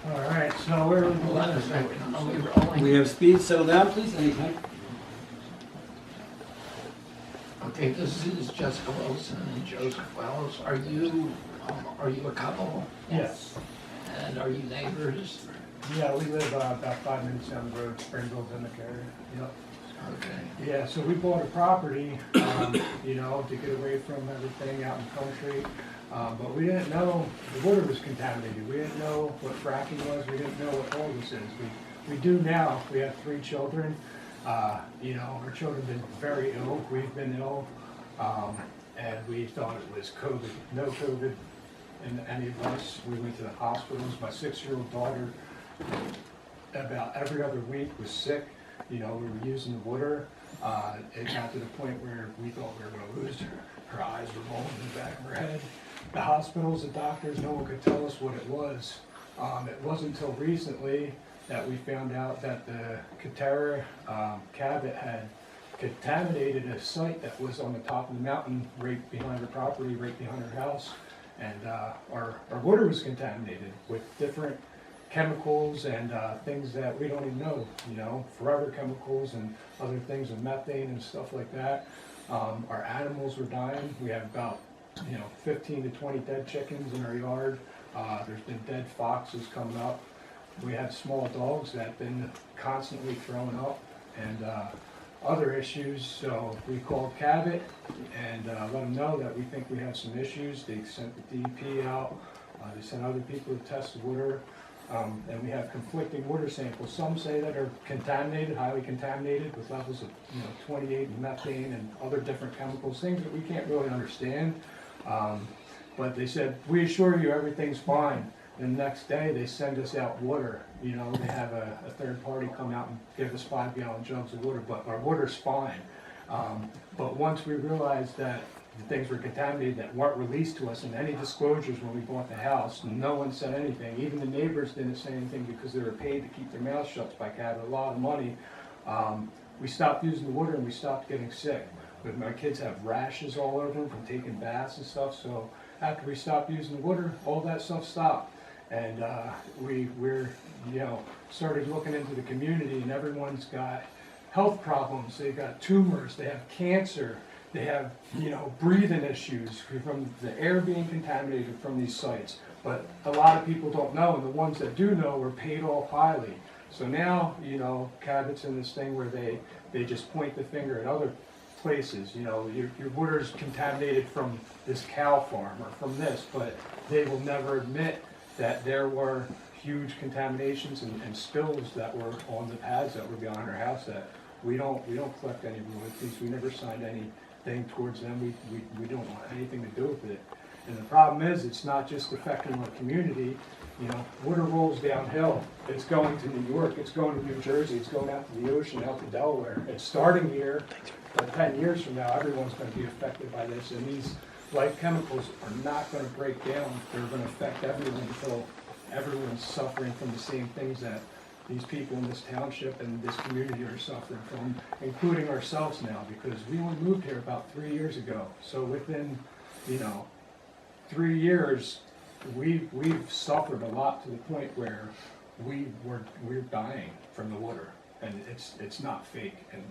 All right, so we're. Hold on a second, are we rolling? We have speed, settle down, please, anytime. Okay, this is Jessica Wilson and Joseph Wells. Are you a couple? Yes. And are you neighbors? Yeah, we live about 5 minutes down the road, Springville, Dimock area. Yep. Okay. Yeah, so we bought a property, you know, to get away from everything out in the country. But we didn't know the water was contaminated. We didn't know what fracking was. We didn't know what all this is. We do now. We have 3 children. You know, our children have been very ill. We've been ill. And we thought it was COVID. No COVID in any of us. We went to the hospitals. My 6-year-old daughter, about every other week, was sick. You know, we were using the water. It got to the point where we thought we were going to lose her. Her eyes were rolling in the back of her head. The hospitals, the doctors, no one could tell us what it was. It wasn't until recently that we found out that the Katera Cabot had contaminated a site that was on the top of the mountain right behind her property, right behind her house. And our water was contaminated with different chemicals and things that we don't even know, you know, forever chemicals and other things with methane and stuff like that. Our animals were dying. We have about 15 to 20 dead chickens in our yard. There's been dead foxes coming up. We have small dogs that have been constantly throwing up and other issues. So we called Cabot and let them know that we think we have some issues. They sent the DEP out. They sent other people to test the water. And we have conflicting water samples. Some say that are contaminated, highly contaminated, with levels of 28 in methane and other different chemicals, things that we can't really understand. But they said, we assure you everything's fine. And the next day they send us out water. You know, they have a third party come out and give us 5-gallon jugs of water, but our water's fine. But once we realized that the things were contaminated that weren't released to us in any disclosures when we bought the house, no one said anything. Even the neighbors didn't say anything because they were paid to keep their mouths shut by Cabot, a lot of money. We stopped using the water and we stopped getting sick. But my kids have rashes all over them from taking baths and stuff, so after we stopped using the water, all that stuff stopped. And we're started looking into the community, and everyone's got health problems. They've got tumors, they have cancer, they have breathing issues from the air being contaminated from these sites. But a lot of people don't know, and the ones that do know were paid off highly. So now, Cabot's in this thing where they just point the finger at other places. Your water's contaminated from this cow farm or from this, but they will never admit that there were huge contaminations and spills that were on the pads that were behind our house that we don't collect any royalties. We never signed anything towards them. We don't want anything to do with it. And the problem is, it's not just affecting our community. Water rolls downhill. It's going to New York. It's going to New Jersey. It's going out to the ocean, out to Delaware. It's starting here, but 10 years from now, everyone's going to be affected by this. And these life chemicals are not going to break down. They're going to affect everyone until everyone's suffering from the same things that these people in this township and this community are suffering from, including ourselves now, because we only moved here about 3 years ago. So within, 3 years, we've suffered a lot to the point where we're dying from the water, and it's not fake, and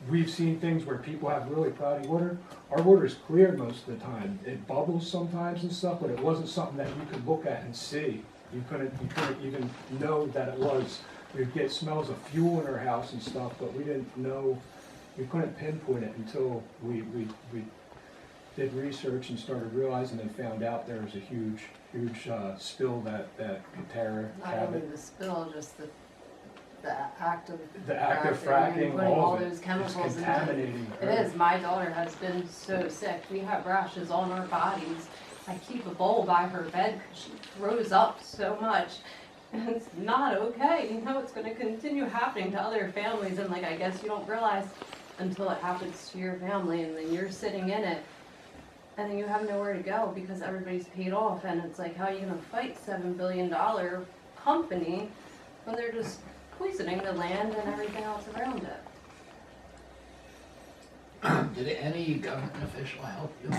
we've seen things where people have really cloudy water. Our water is clear most of the time. It bubbles sometimes and stuff, but it wasn't something that you could look at and see. You couldn't even know that it was. We'd get smells of fuel in our house and stuff, but we didn't know. We couldn't pinpoint it until we did research and started realizing and found out there was a huge spill that Katera Not only Cabot. the spill, just the act of fracking, putting all of those it, chemicals it's contaminating It her. is. My daughter has been so sick. We have rashes on our bodies. I keep a bowl by her bed because she throws up so much. And it's not okay. It's going to continue happening to other families, and I guess you don't realize until it happens to your family, and then you're sitting in it, and then you have nowhere to go because everybody's paid off, and it's like, how are you going to fight $7 billion company when they're just poisoning the land and everything else around it? Did any government official help you?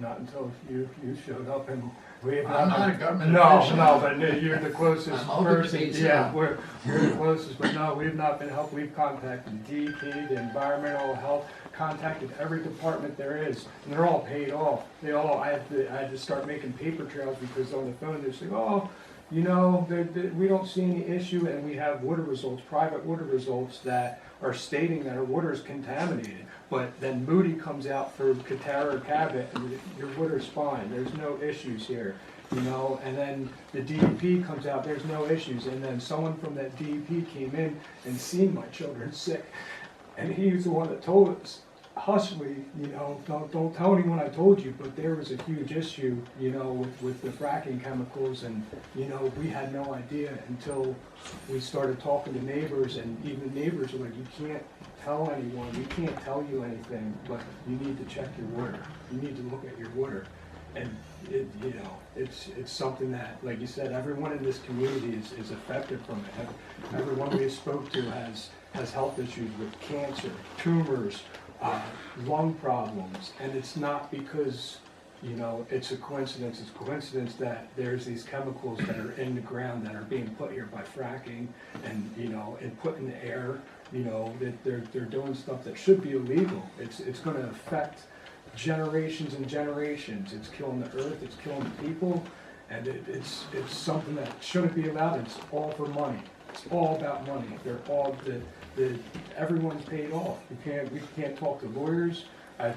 not until you showed up, and we have I'm not a government No, official. no, but you're the closest I'm open to person, be yeah, civil. you're the closest, but no, we've not been helped, we've contacted DEP, the environmental health, contacted every department there is, and they're all paid off. I had to start making paper trails, because on the phone, they're saying, oh, you know, we don't see any issue, and we have water results, private water results that are stating that our water is contaminated. But then Moody comes out for Katara or Cabot, and your water's fine, there's no issues here, you know? And then the DEP comes out, there's no issues, and then someone from that DEP came in and seen my children sick. And he was the one that told us, hushly, you know, don't tell anyone I told you, but there was a huge issue, you know, with the fracking chemicals, and, you know, we had no idea until we started talking to neighbors, and even the neighbors were like, you can't tell anyone, we can't tell you anything, but you need to check your water, you need to look at your water. And it, you know, it's something that, like you said, everyone in this community is affected from it. Everyone we spoke to has health issues with cancer, tumors, lung problems, and it's not because, you know, it's a coincidence. It's coincidence that there's these chemicals that are in the ground that are being put here by fracking, and, you know, and put in the air. You know, that they're doing stuff that should be illegal. It's going to affect generations and generations. It's killing the earth. It's killing the people, and it's something that shouldn't be allowed. It's all for money. It's all about money. They're all everyone's paid off. We can't talk to lawyers. I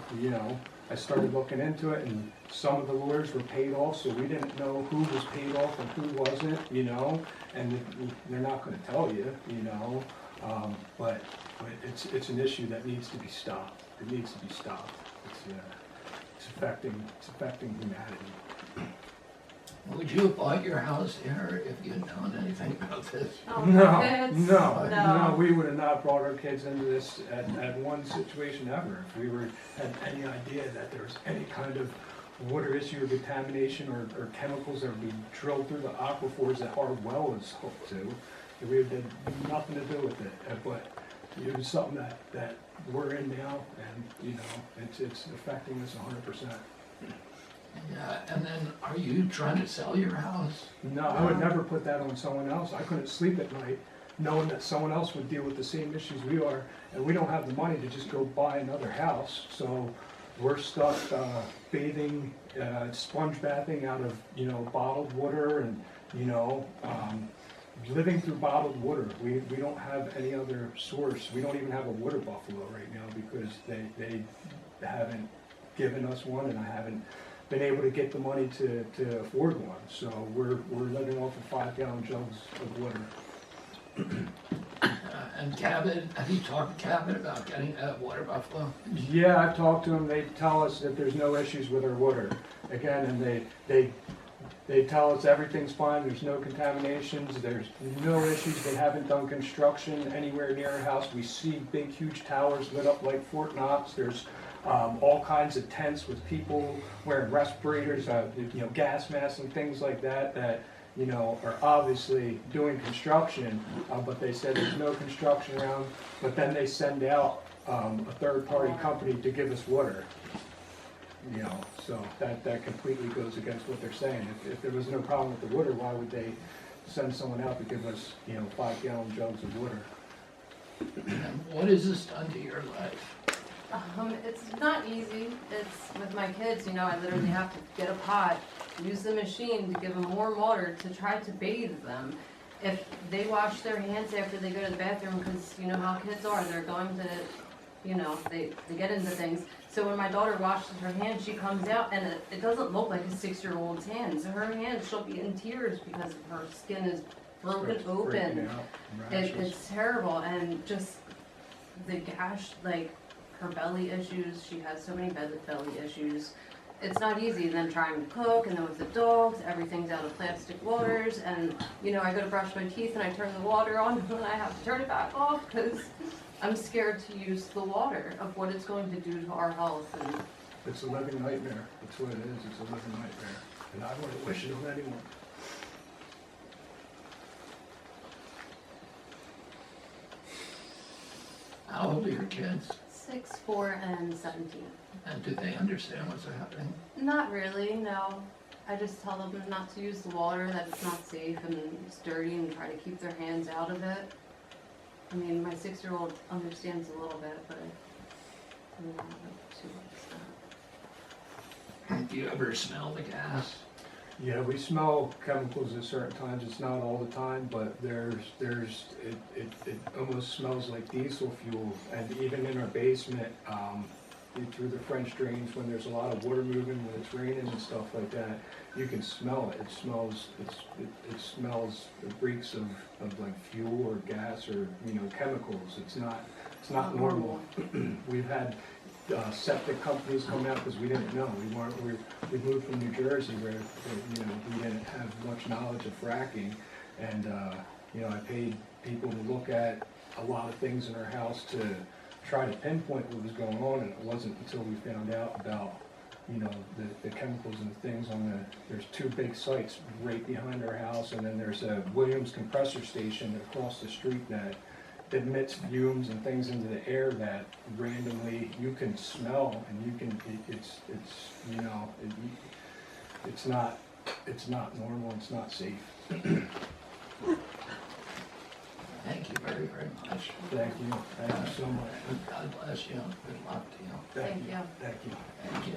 started looking into it, and some of the lawyers were paid off, so we didn't know who was paid off and who wasn't, you know, and they're not gonna tell you, you know, but it's an issue that needs to be stopped. It needs to be stopped. It's affecting humanity. Would you have bought your house here if you had known anything about this? Oh, No, kids? no, we would have not brought our kids into this at one situation ever. If we had any idea that there was any kind of water issue or contamination or chemicals that would be drilled through the aquifers that our well is hooked to, we had nothing to do with it. But it was something that we're in now, and, you know, it's affecting us 100%. Yeah, and then are you trying to sell your house? No, I would never put that on someone else. I couldn't sleep at night knowing that someone else would deal with the same issues we are, and we don't have the money to just go buy another house. So we're stuck bathing, sponge bathing out of, you know, bottled water, and, you know, living through bottled water. We don't have any other source. We don't even have a water buffalo right now because they haven't given us one, and I haven't been able to get the money to afford one. So we're living off of 5-gallon jugs of water. And Cabot, have you talked to Cabot about getting a water buffalo? Yeah, I've talked to them. They tell us that there's no issues with our water. Again, and they tell us everything's fine, there's no contaminations, there's no issues. They haven't done construction anywhere near our house. We see big, huge towers lit up like Fort Knox. There's all kinds of tents with people wearing respirators, you know, gas masks and things like that, you know, are obviously doing construction, but they said there's no construction around, but then they send out a third-party company to give us water. You know, so that completely goes against what they're saying. If there was no problem with the water, why would they send someone out to give us, you know, 5-gallon jugs of water? And what has this done to your life? It's not easy. It's with my kids, you know, I literally have to get a pot, use the machine to give them warm water to try to bathe them. If they wash their hands after they go to the bathroom, because you know how kids are, they're going to, you know, they get into things. So when my daughter washes her hands, she comes out and it doesn't look like a 6-year-old's hands. Her hands, she'll be in tears because her skin is broken Starts breaking open. out, rashes. It's terrible, and just the gash, like her belly issues, she has so many belly issues. It's not easy then trying to cook, and then with the dogs, everything's out of plastic waters, and you know, I go to brush my teeth and I turn the water on and I have to turn it back off because I'm scared to use the water of what it's going to do to our health. And It's a living nightmare. That's what it is. It's a living nightmare. And I wouldn't wish it on anyone. How old are your kids? 6 6, 4, and 17. And do they understand what's happening? Not really, no. I just tell them not to use the water, that it's not safe and it's dirty, and try to keep their hands out of it. I mean, my 6-year-old understands a little bit, but I mean, not too much. Do you ever smell the gas? Yeah, we smell chemicals at certain times, it's not all the time, but it almost smells like diesel fuel. And even in our basement, through the French drains, when there's a lot of water moving, when it's raining and stuff like that, you can smell it. It smells, it reeks of like fuel or gas or, chemicals. It's not normal. We've had septic companies come out because we didn't know. We moved from New Jersey where, we didn't have much knowledge of fracking. And, I paid people to look at a lot of things in our house to try to pinpoint what was going on, and it wasn't until we found out about, the chemicals and the things there's 2 big sites right behind our house, and then there's a Williams compressor station across the street that emits fumes and things into the air that randomly you can smell, and you can, it's not normal, it's not safe. Thank you very, very much. Thank you so much. God bless you. Good luck to you. Thank you. Thank you. Thank you.